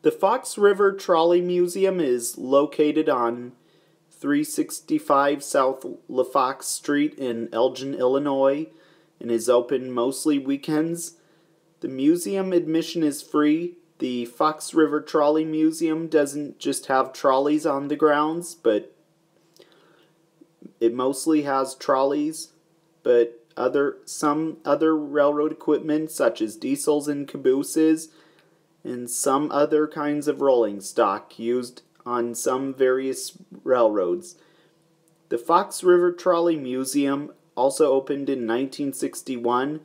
The Fox River Trolley Museum is located on 365 South LaFox Street in Elgin, Illinois, and is open mostly weekends. The museum admission is free. The Fox River Trolley Museum doesn't just have trolleys on the grounds, but it mostly has trolleys, but some other railroad equipment such as diesels and cabooses, and some other kinds of rolling stock used on some various railroads. The Fox River Trolley Museum also opened in 1961.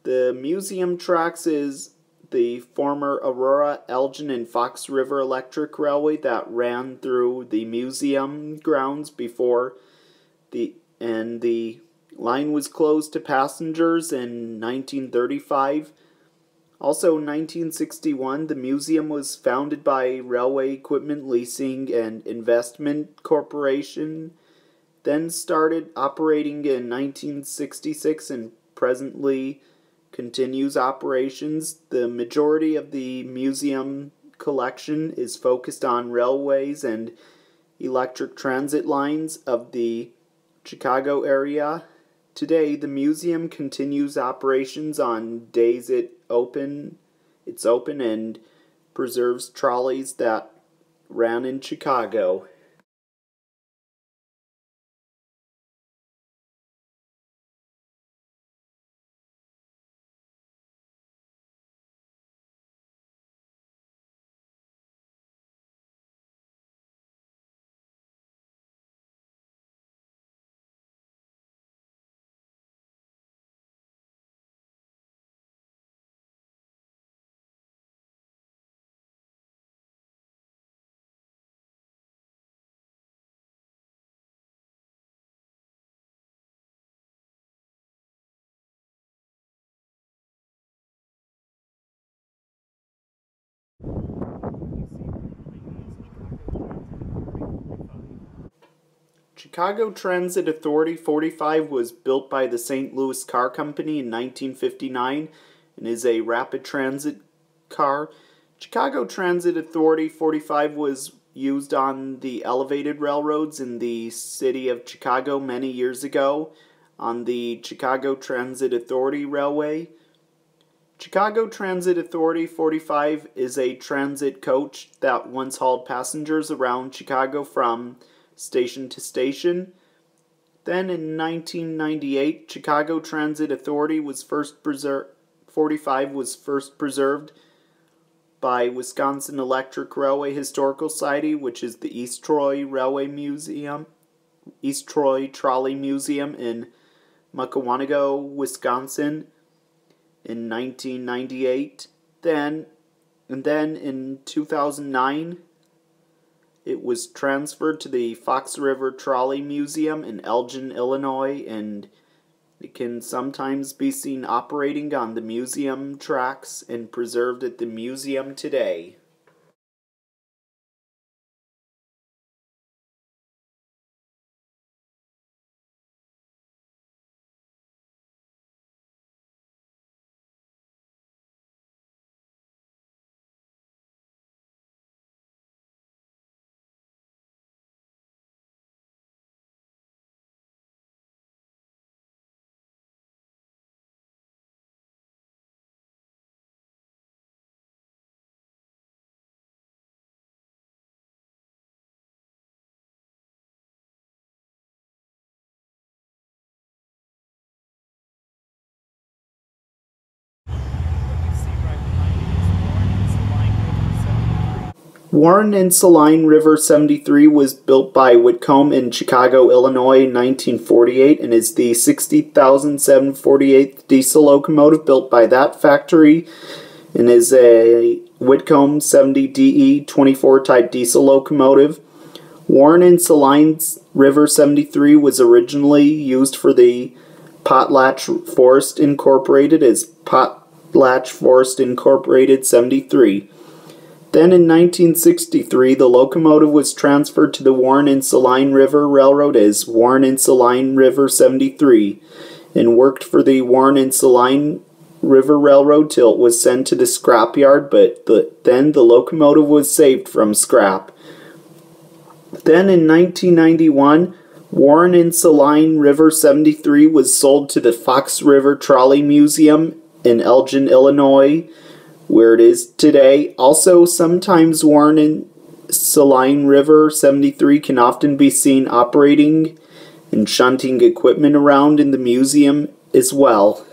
The museum tracks is the former Aurora, Elgin, and Fox River Electric Railway that ran through the museum grounds before the line was closed to passengers in 1935. Also, in 1961, the museum was founded by Railway Equipment Leasing and Investment Corporation, then started operating in 1966 and presently continues operations. The majority of the museum collection is focused on railways and electric transit lines of the Chicago area. Today, the museum continues operations on days it's open and preserves trolleys that ran in Chicago. Chicago Transit Authority 45 was built by the St. Louis Car Company in 1959 and is a rapid transit car. Chicago Transit Authority 45 was used on the elevated railroads in the city of Chicago many years ago on the Chicago Transit Authority Railway. Chicago Transit Authority 45 is a transit coach that once hauled passengers around Chicago from station to station. Then in 1998, Chicago Transit Authority was first preserved. 45 was first preserved by Wisconsin Electric Railway Historical Society, which is the East Troy Trolley Museum in Muckawanago, Wisconsin, in 1998. Then in 2009. It was transferred to the Fox River Trolley Museum in Elgin, Illinois, and it can sometimes be seen operating on the museum tracks and preserved at the museum today. Warren and Saline River 73 was built by Whitcomb in Chicago, Illinois in 1948 and is the 60,748th diesel locomotive built by that factory and is a Whitcomb 70DE 24 type diesel locomotive. Warren and Saline River 73 was originally used for the Potlatch Forest Incorporated as Potlatch Forest Incorporated 73. Then in 1963, the locomotive was transferred to the Warren and Saline River Railroad as Warren and Saline River 73 and worked for the Warren and Saline River Railroad till it was sent to the scrapyard, but then the locomotive was saved from scrap. Then in 1991, Warren and Saline River 73 was sold to the Fox River Trolley Museum in Elgin, Illinois, where it is today. Also, sometimes Warren and Saline River 73 can often be seen operating and shunting equipment around in the museum as well.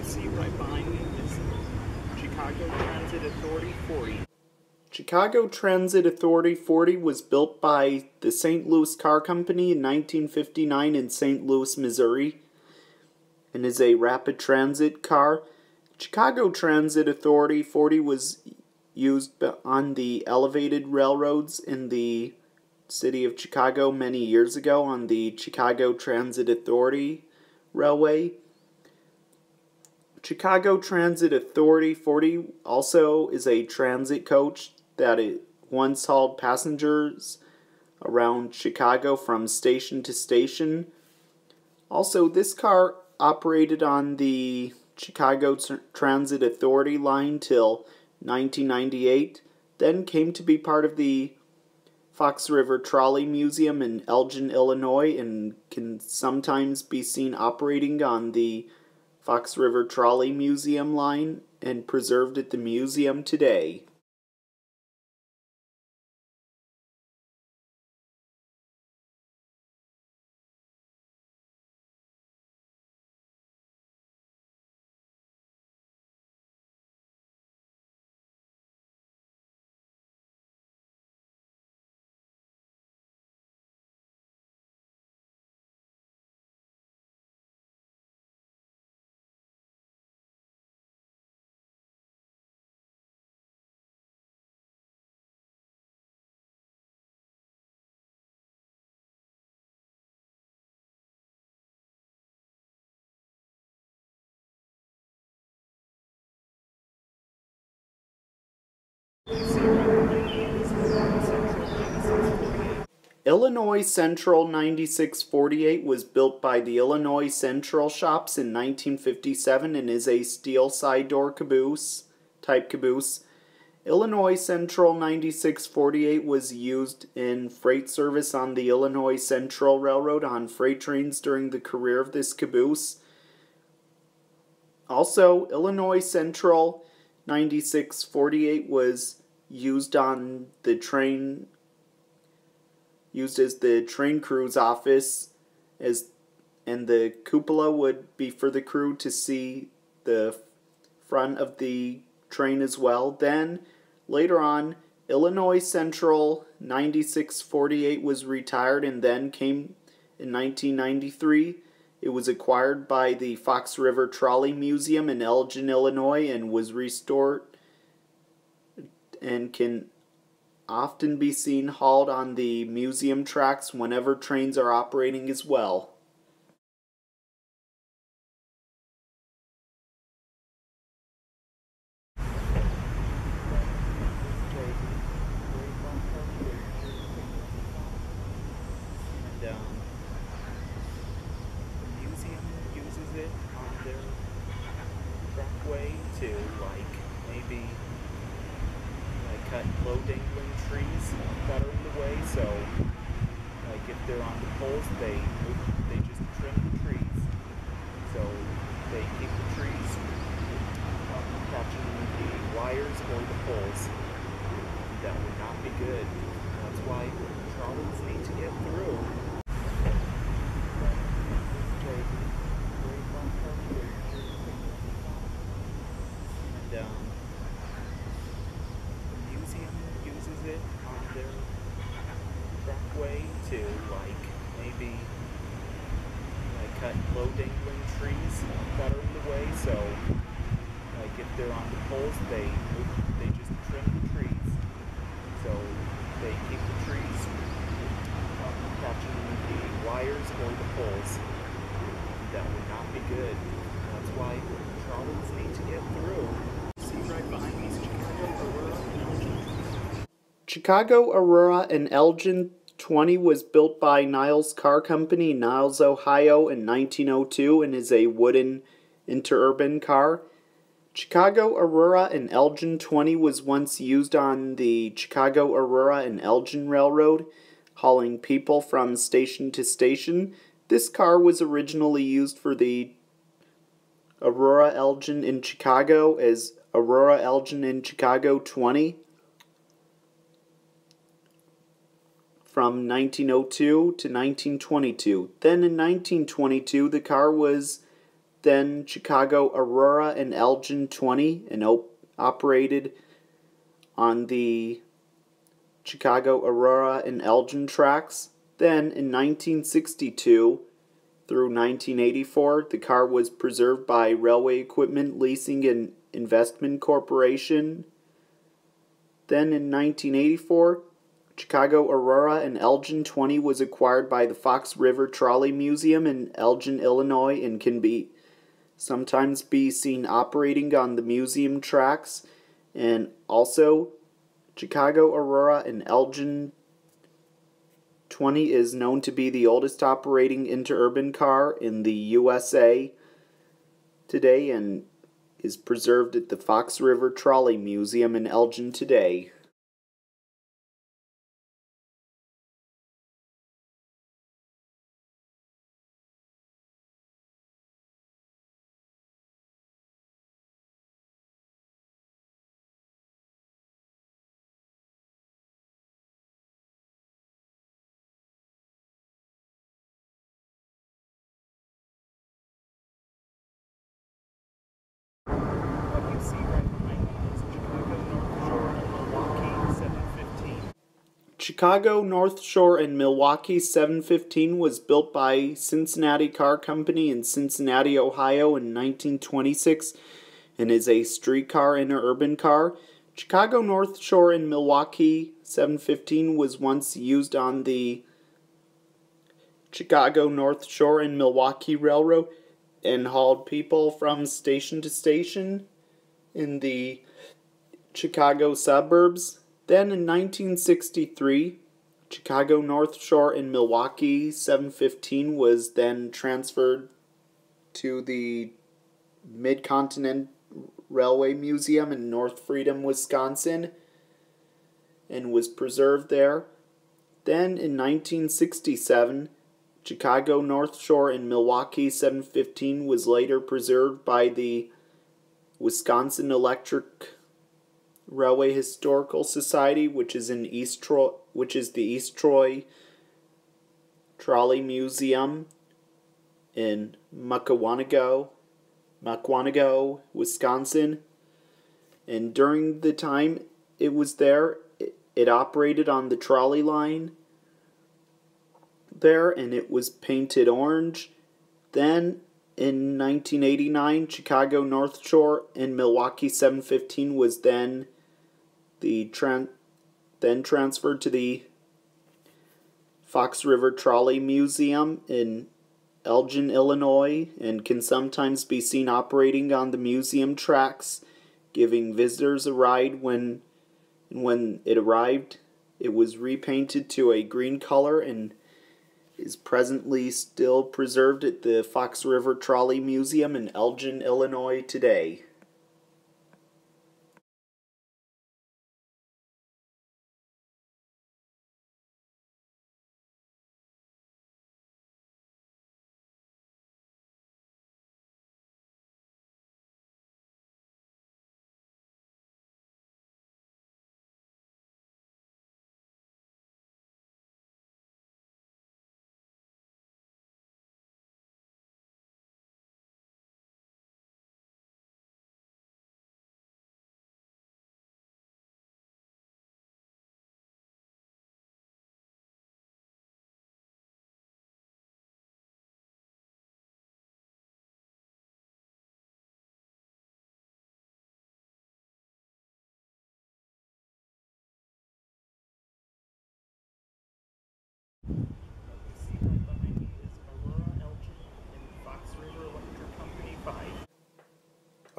See right behind me is Chicago Transit Authority 40. Chicago Transit Authority 40 was built by the St. Louis Car Company in 1959 in St. Louis, Missouri, and is a rapid transit car. Chicago Transit Authority 40 was used on the elevated railroads in the city of Chicago many years ago on the Chicago Transit Authority Railway. Chicago Transit Authority 40 also is a transit coach that it once hauled passengers around Chicago from station to station. Also, this car operated on the Chicago Transit Authority line till 1998, then came to be part of the Fox River Trolley Museum in Elgin, Illinois, and can sometimes be seen operating on the Fox River Trolley Museum line and preserved at the museum today. Illinois Central 9648 was built by the Illinois Central Shops in 1957 and is a steel side door type caboose. Illinois Central 9648 was used in freight service on the Illinois Central Railroad on freight trains during the career of this caboose. Also, Illinois Central 9648 was used on the train, used as the train crew's office, and the cupola would be for the crew to see the front of the train as well. Then, later on, Illinois Central 9648 was retired and then came in 1993. It was acquired by the Fox River Trolley Museum in Elgin, Illinois, and was restored and can often be seen hauled on the museum tracks whenever trains are operating as well. The museum uses it on their trackway to maybe cut low dangling trees that are in the way, so if they're on the poles, they just trim the trees, so they keep the trees from catching the wires or the poles. That would not be good. That's why trolleys need to get through. The museum uses it on their trackway to maybe cut low dangling trees that are in the way, so if they're on the poles, they just trim the trees, So they keep the trees from catching the wires or the poles. That would not be good. That's why trolleys need to get through. See right behind me is Chicago, Aurora, and Elgin 20 was built by Niles Car Company in Niles, Ohio in 1902 and is a wooden interurban car. Chicago, Aurora, and Elgin 20 was once used on the Chicago, Aurora, and Elgin Railroad, hauling people from station to station. This car was originally used for the Aurora Elgin in Chicago as Aurora Elgin in Chicago 20 from 1902 to 1922. Then in 1922, the car was then Chicago, Aurora, and Elgin 20 and operated on the Chicago, Aurora, and Elgin tracks. Then in 1962 through 1984, the car was preserved by Railway Equipment Leasing and Investment Corporation. Then in 1984, Chicago, Aurora, and Elgin 20 was acquired by the Fox River Trolley Museum in Elgin, Illinois, and can sometimes be seen operating on the museum tracks. And also, Chicago, Aurora, and Elgin 20 is known to be the oldest operating interurban car in the USA today and is preserved at the Fox River Trolley Museum in Elgin today. What you see right behind me is Chicago North Shore and Milwaukee 715 was built by Cincinnati Car Company in Cincinnati, Ohio in 1926 and is a streetcar interurban car. Chicago North Shore and Milwaukee 715 was once used on the Chicago North Shore and Milwaukee Railroad and hauled people from station to station in the Chicago suburbs. Then in 1963, Chicago North Shore and Milwaukee 715 was then transferred to the Mid-Continent Railway Museum in North Freedom, Wisconsin, and was preserved there. Then in 1967, Chicago North Shore and Milwaukee 715 was later preserved by the Wisconsin Electric Railway Historical Society, which is the East Troy Trolley Museum in Muckwonago, Wisconsin. And during the time it was there, it operated on the trolley line there, and it was painted orange. Then in 1989, Chicago North Shore and Milwaukee 715 was then transferred to the Fox River Trolley Museum in Elgin, Illinois, and can sometimes be seen operating on the museum tracks, giving visitors a ride. When it arrived, it was repainted to a green color and is presently still preserved at the Fox River Trolley Museum in Elgin, Illinois today.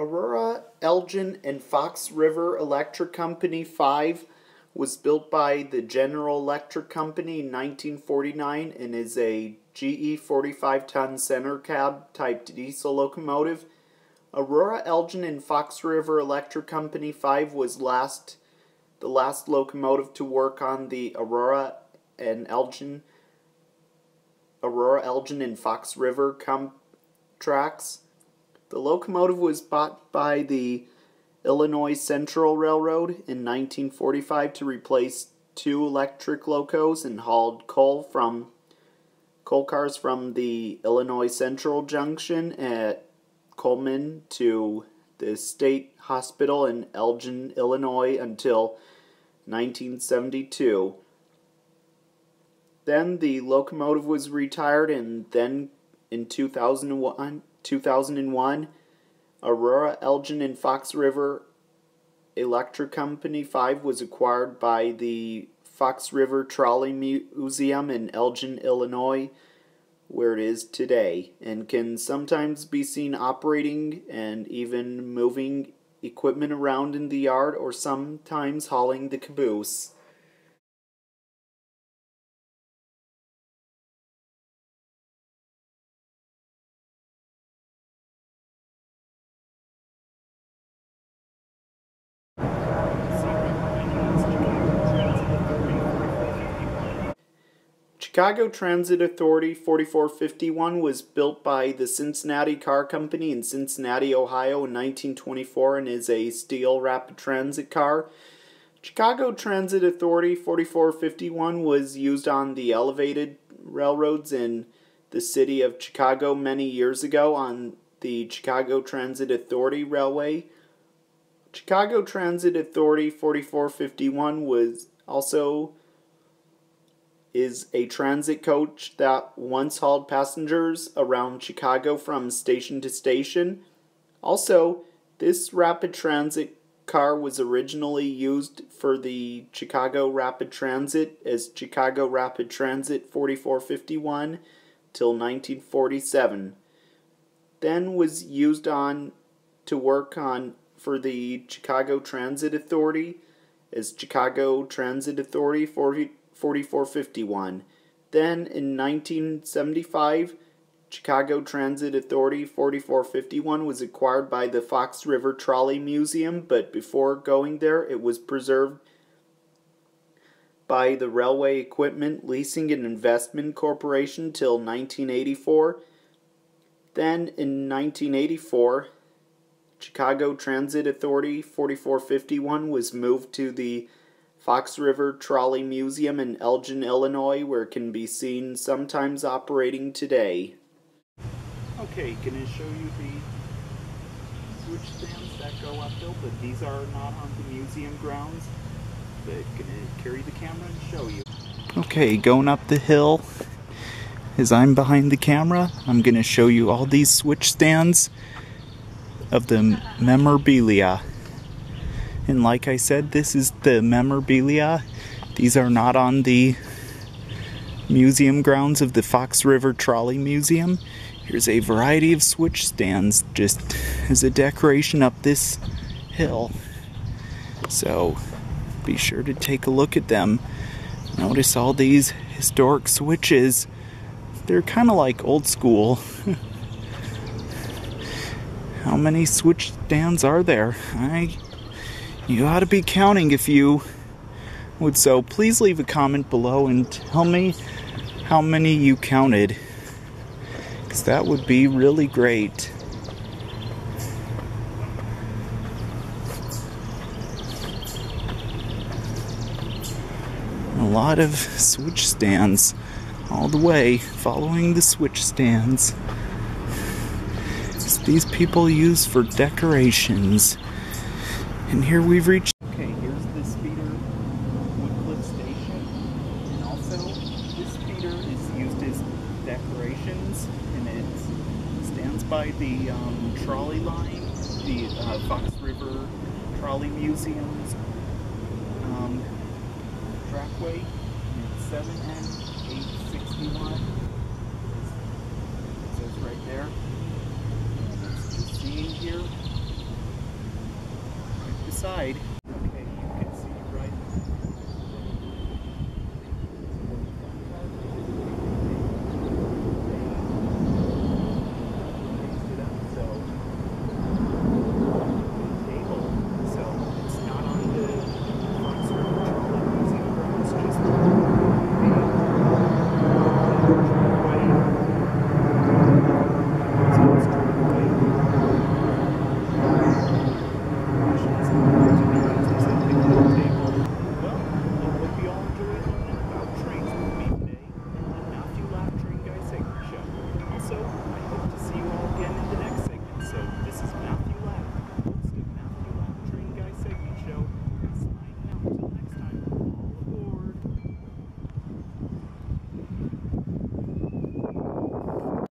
Aurora, Elgin, and Fox River Electric Company 5 was built by the General Electric Company in 1949 and is a GE 45-ton center cab type diesel locomotive. Aurora, Elgin, and Fox River Electric Company 5 was the last locomotive to work on the Aurora, Elgin, and Fox River tracks. The locomotive was bought by the Illinois Central Railroad in 1945 to replace 2 electric locos and hauled coal cars from the Illinois Central Junction at Coleman to the State Hospital in Elgin, Illinois until 1972. Then the locomotive was retired, and then in 2001, Aurora, Elgin, and Fox River Electric Company 5 was acquired by the Fox River Trolley Museum in Elgin, Illinois, where it is today, and can sometimes be seen operating and even moving equipment around in the yard or sometimes hauling the caboose. Chicago Transit Authority 4451 was built by the Cincinnati Car Company in Cincinnati, Ohio in 1924 and is a steel rapid transit car. Chicago Transit Authority 4451 was used on the elevated railroads in the city of Chicago many years ago on the Chicago Transit Authority Railway. Chicago Transit Authority 4451 is a transit coach that once hauled passengers around Chicago from station to station. Also, this rapid transit car was originally used for the Chicago Rapid Transit as Chicago Rapid Transit 4451 till 1947. Then was used to work for the Chicago Transit Authority as Chicago Transit Authority 4451. Then in 1975, Chicago Transit Authority 4451 was acquired by the Fox River Trolley Museum, but before going there, it was preserved by the Railway Equipment Leasing and Investment Corporation till 1984. Then in 1984, Chicago Transit Authority 4451 was moved to the Fox River Trolley Museum in Elgin, Illinois, where it can be seen sometimes operating today. Okay, going to show you the switch stands that go uphill, but these are not on the museum grounds. But going to carry the camera and show you. Okay, going up the hill. As I'm behind the camera, I'm going to show you all these switch stands of the memorabilia. And like I said, this is the memorabilia. These are not on the museum grounds of the Fox River Trolley Museum. Here's a variety of switch stands just as a decoration up this hill. So be sure to take a look at them. Notice all these historic switches. They're kind of like old school. How many switch stands are there? You ought to be counting if you would, so please leave a comment below and tell me how many you counted, because that would be really great. A lot of switch stands all the way, following the switch stands. These people use for decorations. And here we've reached. Okay, here's the speeder Woodcliff station, and also this speeder is used as decorations, and it stands by the trolley line, the Fox River Trolley Museum's trackway. It's 7N861. It says right there. And it's just seen here. inside.